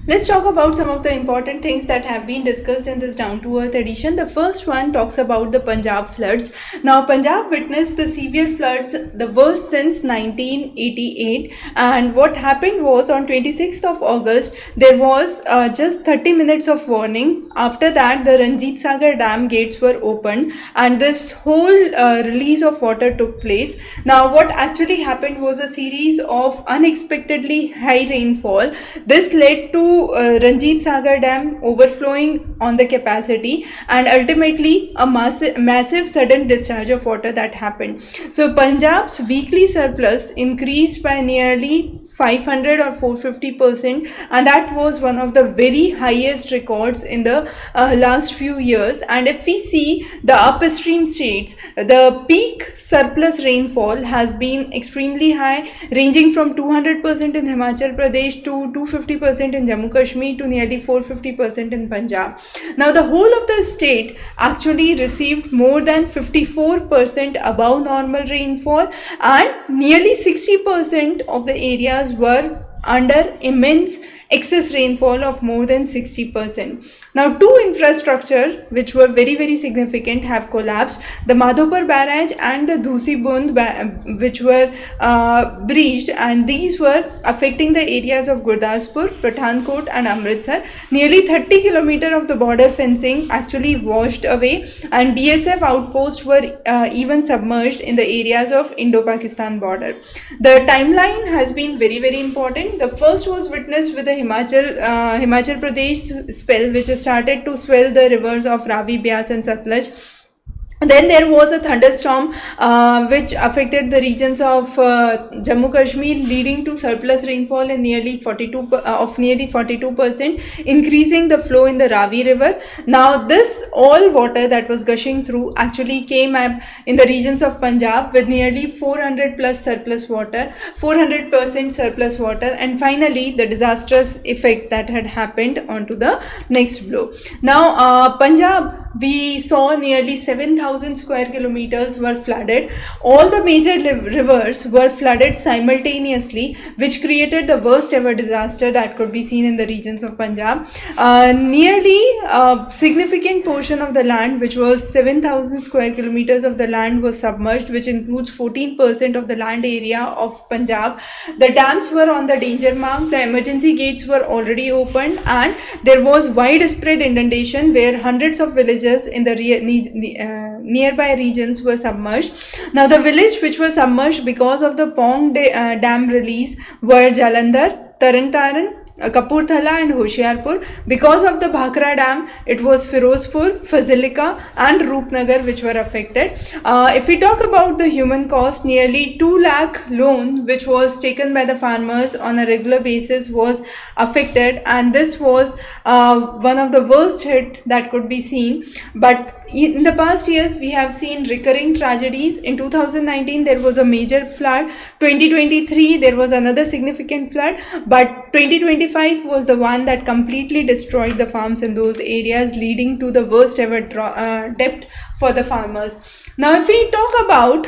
Let's talk about some of the important things that have been discussed in this Down to Earth edition. The first one talks about the Punjab floods. Now, Punjab witnessed the severe floods, the worst since 1988. And what happened was on 26th of August, there was just 30 minutes of warning. After that, the Ranjit Sagar Dam gates were opened and this whole release of water took place. Now, what actually happened was a series of unexpectedly high rainfall. This led to Ranjit Sagar Dam overflowing on the capacity and ultimately a massive sudden discharge of water that happened. So Punjab's weekly surplus increased by nearly 500 or 450%, and that was one of the very highest records in the last few years. And if we see the upstream states, the peak surplus rainfall has been extremely high, ranging from 200% in Himachal Pradesh to 250% in Jammu Kashmir to nearly 450% in Punjab. Now, the whole of the state actually received more than 54% above normal rainfall, and nearly 60% of the areas were under immense excess rainfall of more than 60%. Now, two infrastructure which were very significant have collapsed. The Madhopur barrage and the Dhusi Bund which were breached, and these were affecting the areas of Gurdaspur, Pathankot and Amritsar. Nearly 30 km of the border fencing actually washed away, and BSF outposts were even submerged in the areas of Indo-Pakistan border. The timeline has been very important. The first was witnessed with the Himachal Pradesh spell, which started to swell the rivers of Ravi, Beas and Satluj. Then there was a thunderstorm which affected the regions of Jammu Kashmir, leading to surplus rainfall in nearly 42%, increasing the flow in the Ravi river. Now, this all water that was gushing through actually came up in the regions of Punjab with nearly 400 plus surplus water, 400% surplus water, and finally the disastrous effect that had happened onto the next blow. Now, Punjab, we saw nearly 7,000 square kilometers were flooded. All the major rivers were flooded simultaneously, which created the worst ever disaster that could be seen in the regions of Punjab. Nearly a significant portion of the land, which was 7,000 square kilometers of the land, was submerged, which includes 14% of the land area of Punjab. The dams were on the danger mark, the emergency gates were already opened, and there was widespread inundation where hundreds of villages in the nearby regions were submerged. Now, the village which was submerged because of the Pong dam release were Jalandhar, Taran, Kapurthala and Hoshiarpur. Because of the Bhakra dam, it was Firozpur, Fazilika and Roopnagar which were affected. If we talk about the human cost, nearly 2 lakh loan which was taken by the farmers on a regular basis was affected, and this was one of the worst hit that could be seen. But in the past years, we have seen recurring tragedies. In 2019, there was a major flood. 2023, there was another significant flood. But 2025 was the one that completely destroyed the farms in those areas, leading to the worst ever debt for the farmers. Now, if we talk about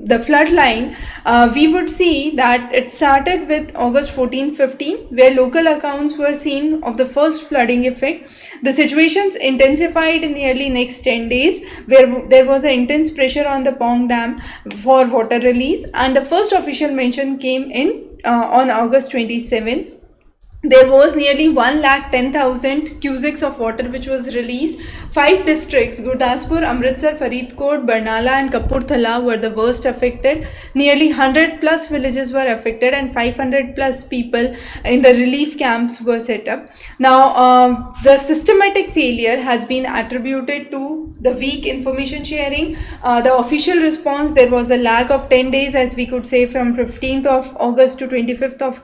the flood line, we would see that it started with August 14-15, where local accounts were seen of the first flooding effect. The situations intensified in nearly next 10 days, where there was an intense pressure on the Pong Dam for water release, and the first official mention came in on August 27. There was nearly 1,10,000 cusics of water which was released. 5 districts, Gurdaspur, Amritsar, Faridkot, Barnala and Kapurthala, were the worst affected. Nearly 100 plus villages were affected and 500 plus people in the relief camps were set up. Now, the systematic failure has been attributed to the weak information sharing. The official response, there was a lag of 10 days, as we could say, from 15th of August to 25th of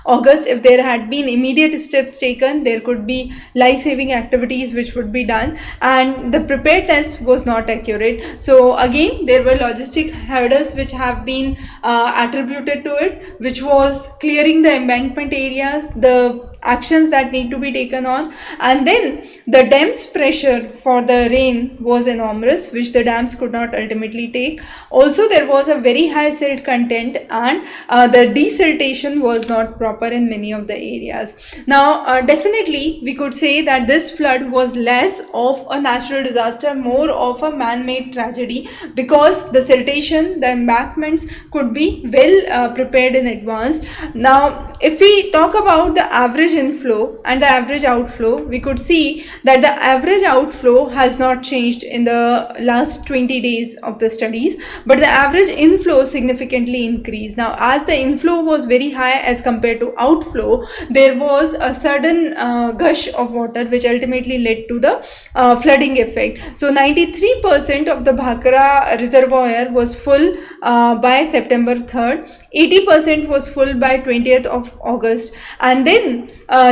August. If there had been immediate steps taken, there could be life-saving activities which would be done, and the preparedness was not accurate. So again, there were logistic hurdles which have been attributed to it, which was clearing the embankment areas, the actions that need to be taken on. And then the dams pressure for the rain was enormous, which the dams could not ultimately take. Also, there was a very high silt content, and the desiltation was not proper in many of the areas. Now, definitely we could say that this flood was less of a natural disaster, more of a man-made tragedy, because the siltation, the embankments could be well prepared in advance. Now, if we talk about the average inflow and the average outflow, we could see that the average outflow has not changed in the last 20 days of the studies, but the average inflow significantly increased. Now, as the inflow was very high as compared to outflow, there was a sudden gush of water which ultimately led to the flooding effect. So 93% of the Bhakra reservoir was full by September 3rd, 80% was full by 20th of August, and then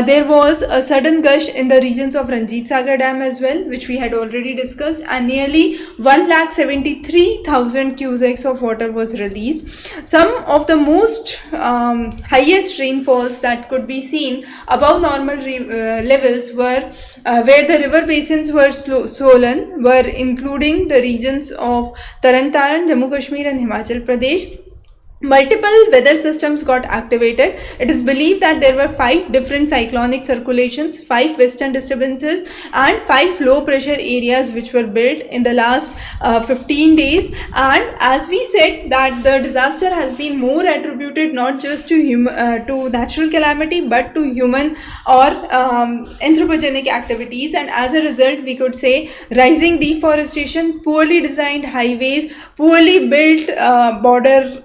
there was a sudden gush in the regions of Ranjit Sagar Dam as well, which we had already discussed, and nearly 1,73,000 cusecs of water was released. Some of the most highest rainfalls that could be seen above normal levels were where the river basins were swollen, were including the regions of Taran Taran, Jammu Kashmir and Himachal Pradesh. Multiple weather systems got activated. It is believed that there were 5 different cyclonic circulations, 5 western disturbances and 5 low pressure areas which were built in the last 15 days. And as we said, that the disaster has been more attributed not just to natural calamity but to human or anthropogenic activities, and as a result we could say rising deforestation, poorly designed highways, poorly built border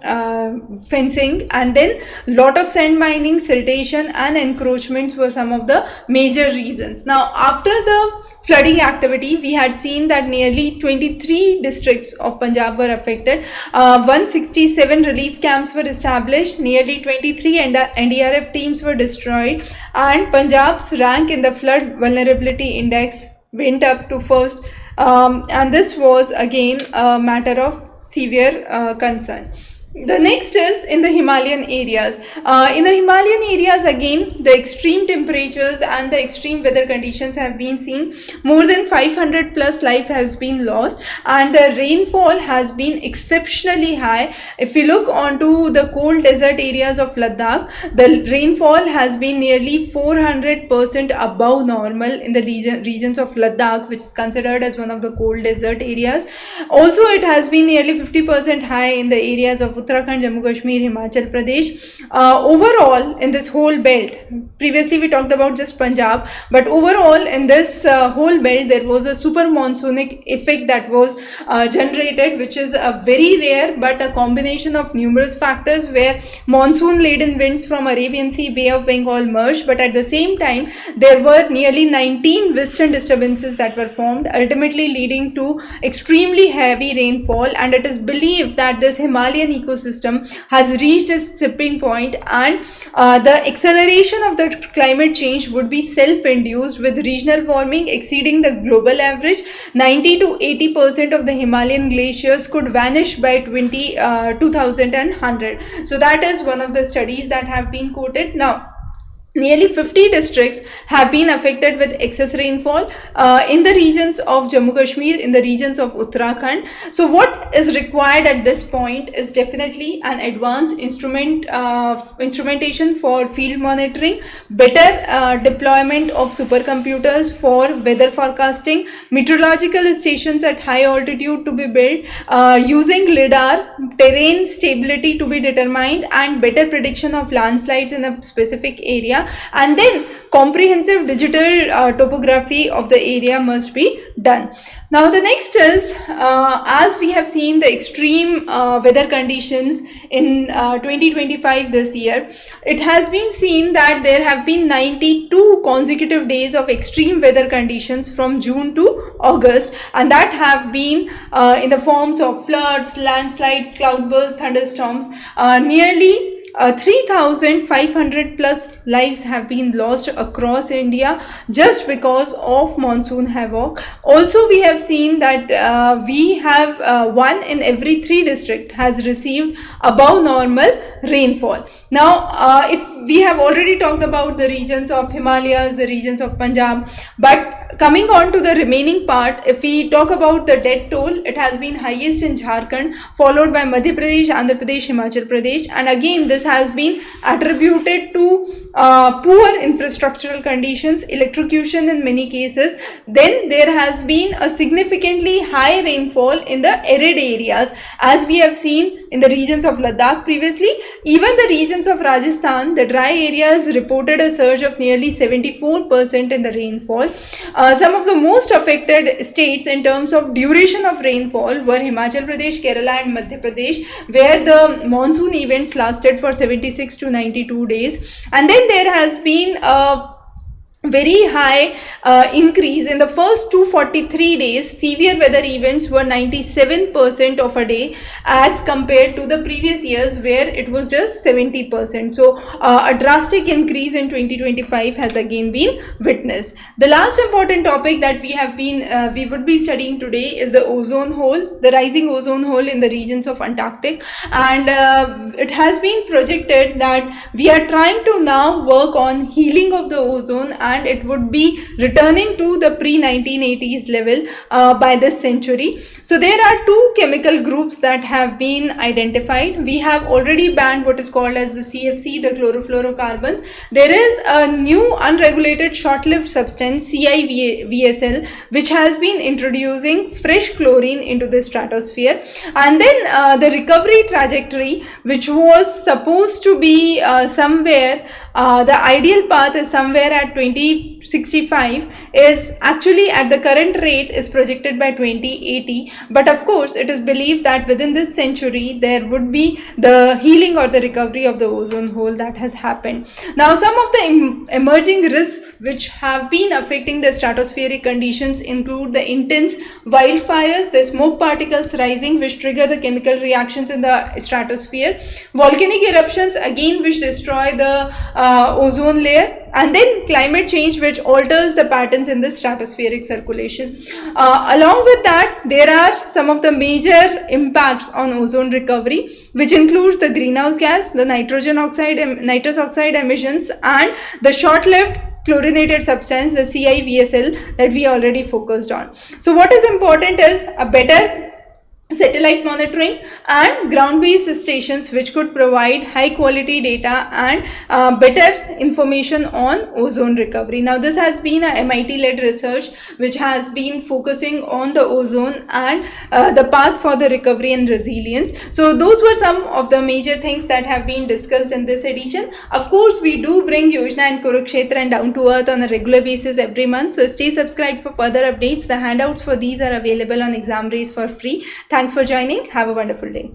fencing, and then lot of sand mining, siltation and encroachments were some of the major reasons. Now, after the flooding activity, we had seen that nearly 23 districts of Punjab were affected. 167 relief camps were established, nearly 23 NDRF teams were destroyed, and Punjab's rank in the flood vulnerability index went up to first, and this was again a matter of severe concern. The next is in the Himalayan areas. In the Himalayan areas, again, the extreme temperatures and the extreme weather conditions have been seen. More than 500 plus life has been lost, and the rainfall has been exceptionally high. If we look onto the cold desert areas of Ladakh, the rainfall has been nearly 400% above normal in the regions of Ladakh, which is considered as one of the cold desert areas. Also, it has been nearly 50% high in the areas of Uttarakhand, Jammu Kashmir, Himachal Pradesh. Overall, in this whole belt, previously we talked about just Punjab, but overall in this whole belt, there was a super monsoonic effect that was generated, which is a very rare but a combination of numerous factors, where monsoon laden winds from Arabian Sea, Bay of Bengal merged, but at the same time there were nearly 19 western disturbances that were formed, ultimately leading to extremely heavy rainfall. And it is believed that this Himalayan ecosystem has reached its tipping point, and the acceleration of the climate change would be self-induced, with regional warming exceeding the global average. 90 to 80% of the Himalayan glaciers could vanish by 2100. So that is one of the studies that have been quoted. Now, nearly 50 districts have been affected with excess rainfall in the regions of Jammu Kashmir, in the regions of Uttarakhand. So what is required at this point is definitely an advanced instrumentation for field monitoring, better deployment of supercomputers for weather forecasting, meteorological stations at high altitude to be built, using LIDAR, terrain stability to be determined, and better prediction of landslides in a specific area. And then comprehensive digital topography of the area must be done. Now, the next is, as we have seen the extreme weather conditions in 2025 this year, it has been seen that there have been 92 consecutive days of extreme weather conditions from June to August, and that have been in the forms of floods, landslides, cloudbursts, thunderstorms. Nearly 3,500 plus lives have been lost across India just because of monsoon havoc. Also, we have seen that we have 1 in every 3 districts has received above normal rainfall. Now, if we have already talked about the regions of Himalayas, the regions of Punjab, but coming on to the remaining part, if we talk about the death toll, it has been highest in Jharkhand, followed by Madhya Pradesh, Andhra Pradesh, Himachal Pradesh, and again this has been attributed to poor infrastructural conditions, electrocution in many cases. Then there has been a significantly high rainfall in the arid areas, as we have seen in the regions of Ladakh previously. Even the regions of Rajasthan, the dry areas reported a surge of nearly 74% in the rainfall. Some of the most affected states in terms of duration of rainfall were Himachal Pradesh, Kerala and Madhya Pradesh, where the monsoon events lasted for 76 to 92 days. And then there has been a very high increase in the first 243 days. Severe weather events were 97% of a day as compared to the previous years where it was just 70%. So a drastic increase in 2025 has again been witnessed. The last important topic that we would be studying today is the ozone hole, the rising ozone hole in the regions of Antarctic, and it has been projected that we are trying to now work on healing of the ozone, and it would be returning to the pre-1980s level by this century. So there are two chemical groups that have been identified. We have already banned what is called as the CFC, the chlorofluorocarbons. There is a new unregulated short-lived substance, CIVSL, which has been introducing fresh chlorine into the stratosphere. And then the recovery trajectory, which was supposed to be somewhere, the ideal path is somewhere at 2065, is actually at the current rate is projected by 2080. But of course, it is believed that within this century, there would be the healing or the recovery of the ozone hole that has happened. Now, some of the emerging risks which have been affecting the stratospheric conditions include the intense wildfires, the smoke particles rising which trigger the chemical reactions in the stratosphere, volcanic eruptions again which destroy the ozone layer, and then climate change which alters the patterns in the stratospheric circulation. Along with that, there are some of the major impacts on ozone recovery, which includes the greenhouse gas, the nitrous oxide emissions, and the short-lived chlorinated substance, the CIVSL, that we already focused on. So what is important is a better satellite monitoring and ground-based stations which could provide high quality data and better information on ozone recovery. Now this has been a MIT led research which has been focusing on the ozone and the path for the recovery and resilience. So those were some of the major things that have been discussed in this edition. Of course, we do bring Yojana and Kurukshetra and Down to Earth on a regular basis every month, so stay subscribed for further updates. The handouts for these are available on Exam Race for free. Thanks for joining. Have a wonderful day.